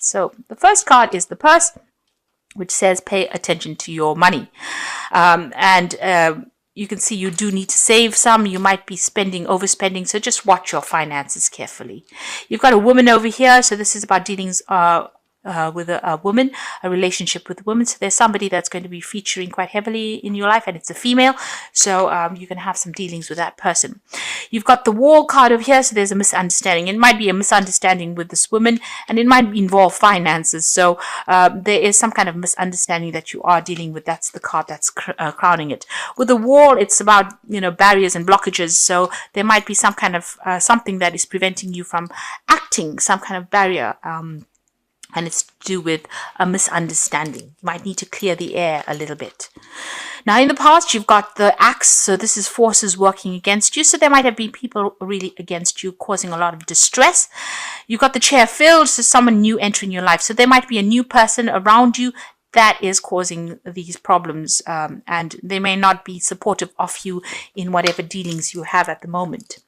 cards. So the first card is the purse, which says pay attention to your money. You can see you do need to save some. You might be overspending. So just watch your finances carefully. You've got a woman over here. So this is about dealings with a woman, a relationship with a woman. So there's somebody that's going to be featuring quite heavily in your life, and it's a female. So you can have some dealings with that person. You've got the wall card over here. So there's a misunderstanding. It might be a misunderstanding with this woman, and it might involve finances. So there is some kind of misunderstanding that you are dealing with. That's the card that's crowning it. With the wall, it's about, barriers and blockages. So there might be some kind of something that is preventing you from acting, some kind of barrier. And it's to do with a misunderstanding. You might need to clear the air a little bit. Now, in the past, you've got the axe. So this is forces working against you. So there might have been people really against you, causing a lot of distress. You've got the chair filled. So someone new entering your life. So there might be a new person around you that is causing these problems. And they may not be supportive of you in whatever dealings you have at the moment.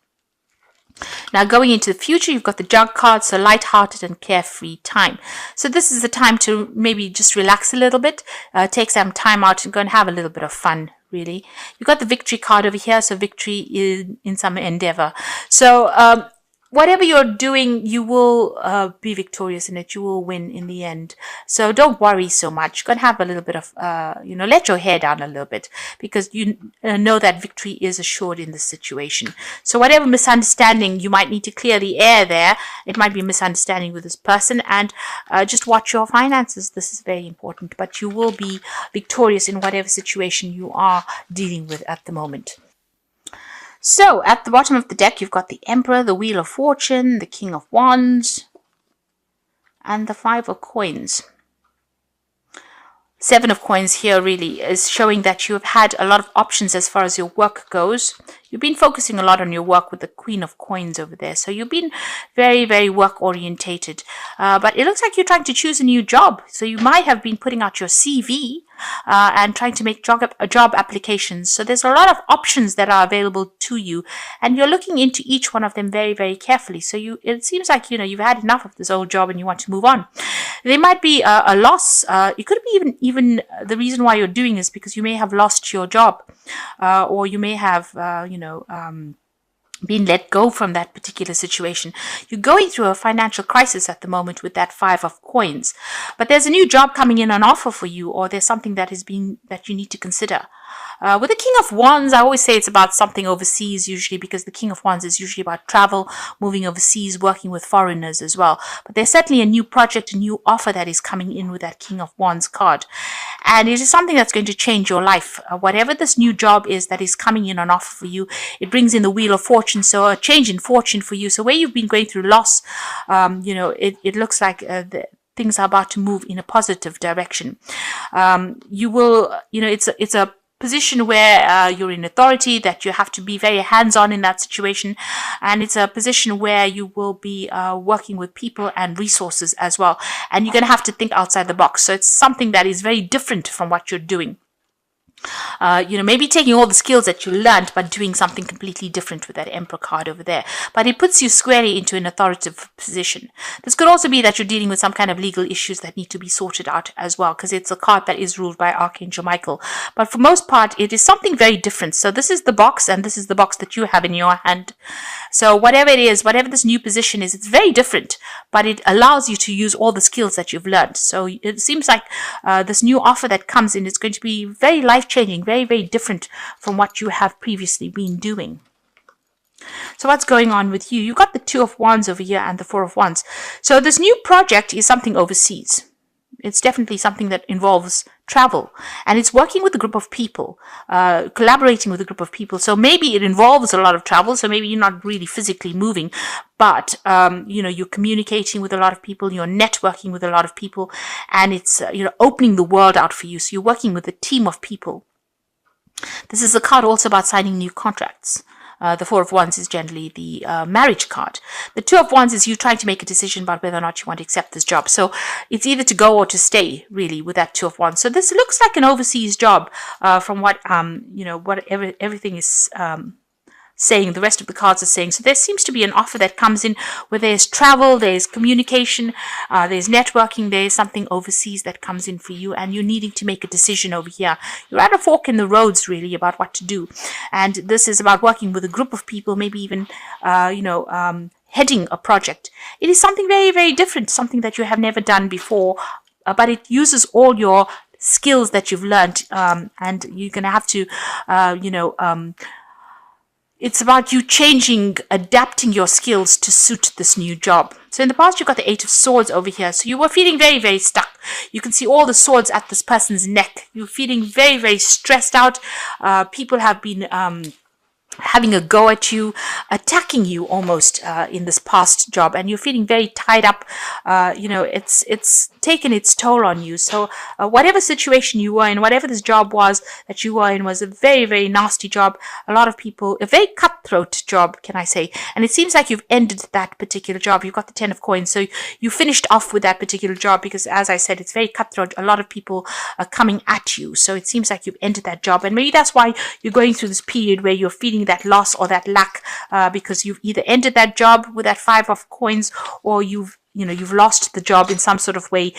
Now, going into the future, you've got the jug card, so light-hearted and carefree time. So this is the time to maybe just relax a little bit, take some time out and go and have a little bit of fun, really. You've got the victory card over here, so victory in some endeavor. So whatever you're doing, you will be victorious in it. You will win in the end. So don't worry so much. You're going to have a little bit of, let your hair down a little bit, because you know that victory is assured in this situation. So whatever misunderstanding, you might need to clear the air there. It might be a misunderstanding with this person, and just watch your finances. This is very important, but you will be victorious in whatever situation you are dealing with at the moment. So, at the bottom of the deck, you've got the Emperor, the Wheel of Fortune, the King of Wands, and the Five of Coins. Seven of Coins here really is showing that you have had a lot of options as far as your work goes. You've been focusing a lot on your work with the Queen of Coins over there. So you've been very, very work orientated. But it looks like you're trying to choose a new job. So you might have been putting out your CV and trying to make job applications. So there's a lot of options that are available to you, and you're looking into each one of them very, very carefully. So it seems like, you've had enough of this old job and you want to move on. There might be a loss. It could be even the reason why you're doing this because you may have lost your job, or you may have, been let go from that particular situation. You're going through a financial crisis at the moment with that Five of Coins, but there's a new job coming in on offer for you, or there's something that you need to consider. With the King of Wands, I always say it's about something overseas usually, because the King of Wands is usually about travel, moving overseas, working with foreigners as well. But there's certainly a new project, a new offer that is coming in with that King of Wands card. And it is something that's going to change your life. Whatever this new job is that is coming in on offer for you, it brings in the Wheel of Fortune, so a change in fortune for you. So where you've been going through loss, it looks like things are about to move in a positive direction. You will, it's a position where you're in authority, that you have to be very hands-on in that situation, and it's a position where you will be working with people and resources as well, and you're going to have to think outside the box. So it's something that is very different from what you're doing. Maybe taking all the skills that you learned, but doing something completely different with that Emperor card over there. But it puts you squarely into an authoritative position. This could also be that you're dealing with some kind of legal issues that need to be sorted out as well, because it's a card that is ruled by Archangel Michael. But for most part, it is something very different. So this is the box, and this is the box that you have in your hand. So whatever it is, whatever this new position is, it's very different, but it allows you to use all the skills that you've learned. So it seems like this new offer that comes in is going to be very life-changing, very, very different from what you have previously been doing. So what's going on with you? You've got the Two of Wands over here and the Four of Wands. So this new project is something overseas. It's definitely something that involves travel, and it's working with a group of people, collaborating with a group of people. So maybe it involves a lot of travel. So maybe you're not really physically moving, but you're communicating with a lot of people, you're networking with a lot of people, and it's opening the world out for you. So you're working with a team of people. This is a card also about signing new contracts. The Four of Wands is generally the marriage card. The Two of Wands is you trying to make a decision about whether or not you want to accept this job. So it's either to go or to stay, really, with that Two of Wands. So this looks like an overseas job from what, everything is saying, the rest of the cards are saying. So there seems to be an offer that comes in where there's travel, there's communication, there's networking, there's something overseas that comes in for you, and you're needing to make a decision over here. You're at a fork in the roads, really, about what to do. And this is about working with a group of people, maybe even, heading a project. It is something very, very different, something that you have never done before, but it uses all your skills that you've learned, and you're going to have to, it's about you changing, adapting your skills to suit this new job. So in the past, you've got the Eight of Swords over here. So you were feeling very, very stuck. You can see all the swords at this person's neck. You're feeling very, very stressed out. People have been having a go at you, attacking you almost in this past job, and you're feeling very tied up. It's taken its toll on you. So whatever situation you were in, whatever this job was that you were in, was a very, very nasty job. A lot of people, a very cutthroat job, can I say. And it seems like you've ended that particular job. You've got the 10 of coins. So you finished off with that particular job because, as I said, it's very cutthroat. A lot of people are coming at you. So it seems like you've ended that job. And maybe that's why you're going through this period where you're feeling that loss or that lack, because you've either ended that job with that 5 of coins, or you've lost the job in some sort of way,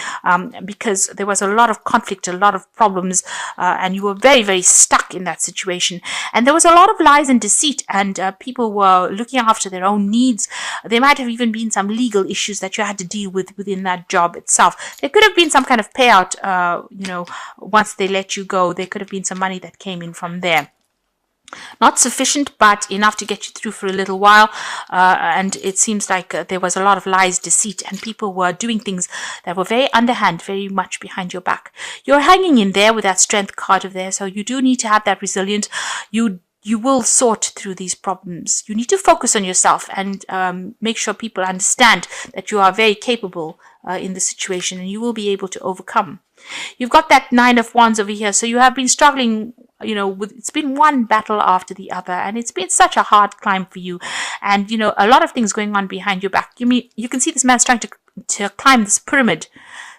because there was a lot of conflict, a lot of problems, and you were very, very stuck in that situation. And there was a lot of lies and deceit, and people were looking after their own needs. There might have even been some legal issues that you had to deal with within that job itself. There could have been some kind of payout, once they let you go. There could have been some money that came in from there. Not sufficient, but enough to get you through for a little while. And it seems like there was a lot of lies, deceit, and people were doing things that were very underhand, very much behind your back. You're hanging in there with that strength card of there, so you do need to have that resilience. You will sort through these problems. You need to focus on yourself and make sure people understand that you are very capable in the situation, and you will be able to overcome. You've got that 9 of Wands over here, so you have been struggling, it's been one battle after the other, and it's been such a hard climb for you, and a lot of things going on behind your back. You can see this man's trying to climb this pyramid.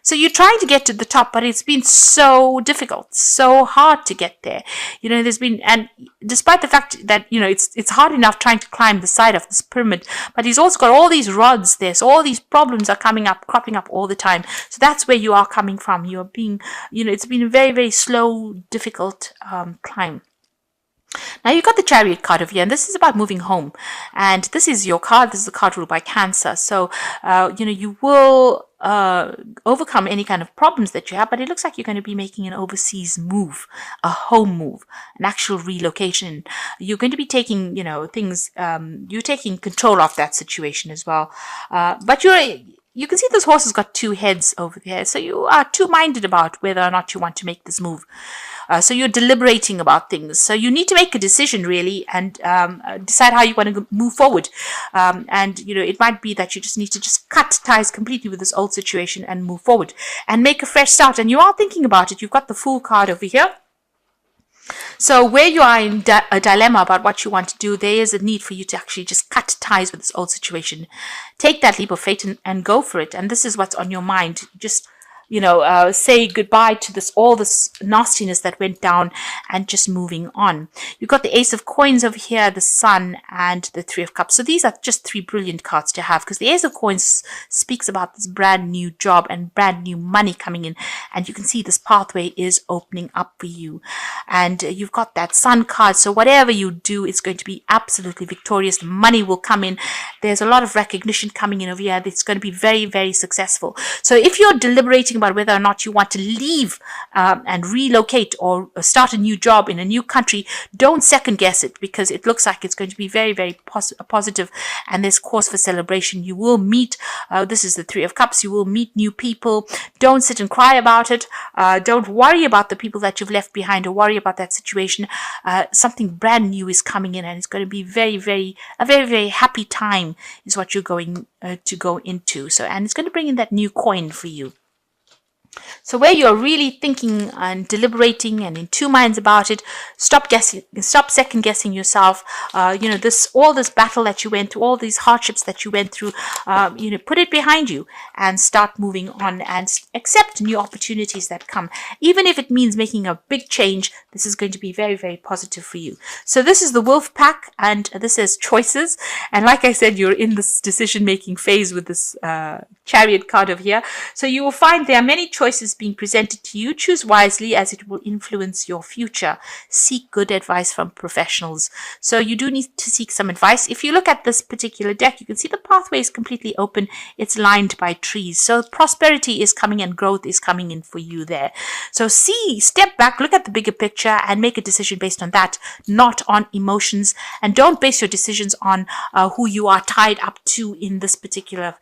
So you're trying to get to the top, but it's been so difficult, so hard to get there. And despite the fact that, it's hard enough trying to climb the side of this pyramid, but he's also got all these rods there. So all these problems are cropping up all the time. So that's where you are coming from. You're being, it's been a very, very slow, difficult climb. Now you've got the Chariot card over here, and this is about moving home. And this is your card. This is the card ruled by Cancer. So, you will overcome any kind of problems that you have, but it looks like you're going to be making an overseas move, a home move, an actual relocation. You're going to be taking, things, you're taking control of that situation as well. But you can see this horse has got 2 heads over there. So you are two-minded about whether or not you want to make this move. So you're deliberating about things. So you need to make a decision, really, and decide how you want to move forward. And it might be that you just need to just cut ties completely with this old situation and move forward and make a fresh start. And you are thinking about it. You've got the Fool card over here. So where you are in a dilemma about what you want to do, there is a need for you to actually just cut ties with this old situation. Take that leap of faith and go for it. And this is what's on your mind. Just say goodbye to all this nastiness that went down and just moving on. You've got the Ace of Coins over here, the Sun, and the 3 of Cups. So these are just 3 brilliant cards to have, because the Ace of Coins speaks about this brand new job and brand new money coming in. And you can see this pathway is opening up for you. And you've got that Sun card. So whatever you do, it's going to be absolutely victorious. Money will come in. There's a lot of recognition coming in over here. It's going to be very, very successful. So if you're deliberating about whether or not you want to leave and relocate or start a new job in a new country, don't second guess it, because it looks like it's going to be very, very positive, and there's cause for celebration. You will meet, this is the 3 of Cups, you will meet new people. Don't sit and cry about it. Don't worry about the people that you've left behind or worry about that situation. Something brand new is coming in, and it's going to be a very, very happy time is what you're going to go into. So, and it's going to bring in that new coin for you. So where you're really thinking and deliberating and in two minds about it, stop guessing, stop second guessing yourself. All this battle that you went through, all these hardships that you went through, put it behind you and start moving on and accept new opportunities that come. Even if it means making a big change, this is going to be very, very positive for you. So this is the Wolf Pack, and this is choices. And like I said, you're in this decision-making phase with this Chariot card over here. So you will find there are many choices being presented to you. Choose wisely, as it will influence your future. Seek good advice from professionals. So you do need to seek some advice. If you look at this particular deck, you can see the pathway is completely open. It's lined by trees. So prosperity is coming and growth is coming in for you there. So step back, look at the bigger picture and make a decision based on that, not on emotions. And don't base your decisions on who you are tied up to in this particular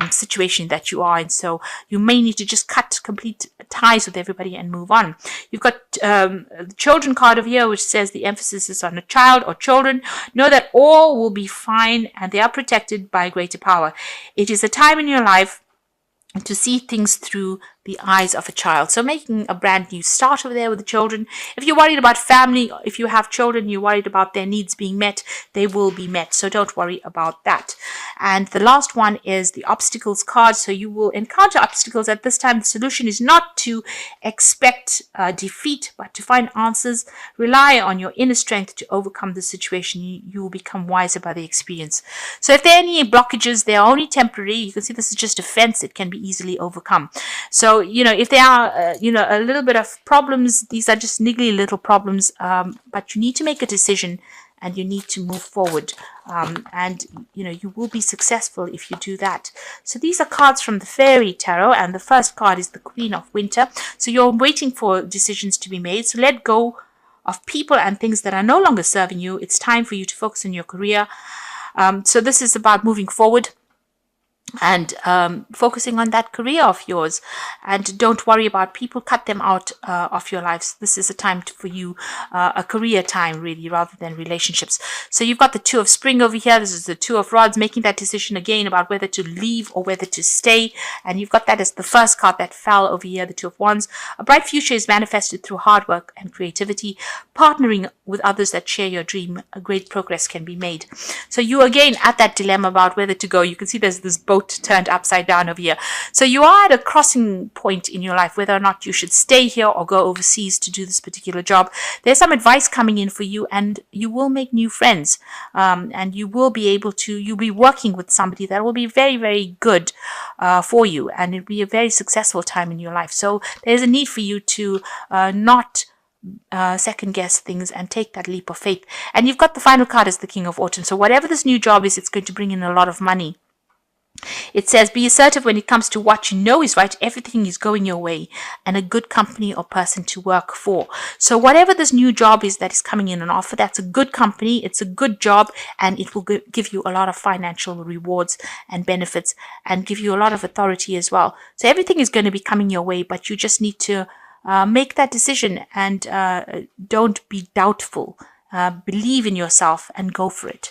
situation that you are in. So you may need to just cut complete ties with everybody and move on. You've got the children card over here, which says the emphasis is on a child or children. Know that all will be fine and they are protected by greater power. It is a time in your life to see things through the eyes of a child. So making a brand new start over there with the children. If you're worried about family, if you have children, you're worried about their needs being met, they will be met. So don't worry about that. And the last one is the obstacles card. So you will encounter obstacles at this time. The solution is not to expect defeat, but to find answers. Rely on your inner strength to overcome the situation. You will become wiser by the experience. So if there are any blockages, they are only temporary. You can see this is just a fence. It can be easily overcome. So, if there are, a little bit of problems, these are just niggly little problems, but you need to make a decision and you need to move forward. You will be successful if you do that. So these are cards from the Fairy Tarot, and the first card is the Queen of Winter. So you're waiting for decisions to be made. So let go of people and things that are no longer serving you. It's time for you to focus on your career. So this is about moving forward and focusing on that career of yours, and don't worry about people. Cut them out of your lives. This is a time for you, a career time really, rather than relationships. So you've got the Two of Spring over here. This is the Two of Rods, making that decision again about whether to leave or whether to stay, and you've got that as the first card that fell over here, the Two of Wands. A bright future is manifested through hard work and creativity. Partnering with others that share your dream, a great progress can be made. So you again at that dilemma about whether to go. You can see there's this boat turned upside down over here. So you are at a crossing point in your life, whether or not you should stay here or go overseas to do this particular job. There's some advice coming in for you, and you will make new friends, and you will be able to, you'll be working with somebody that will be very, very good for you, and it'll be a very successful time in your life. So there's a need for you to not second guess things and take that leap of faith. And you've got the final card as the King of Autumn. So whatever this new job is, it's going to bring in a lot of money. It says, be assertive when it comes to what you know is right. Everything is going your way, and a good company or person to work for. So whatever this new job is that is coming in an offer, that's a good company, it's a good job, and it will give you a lot of financial rewards and benefits, and give you a lot of authority as well. So everything is going to be coming your way, but you just need to make that decision, and don't be doubtful. Believe in yourself and go for it.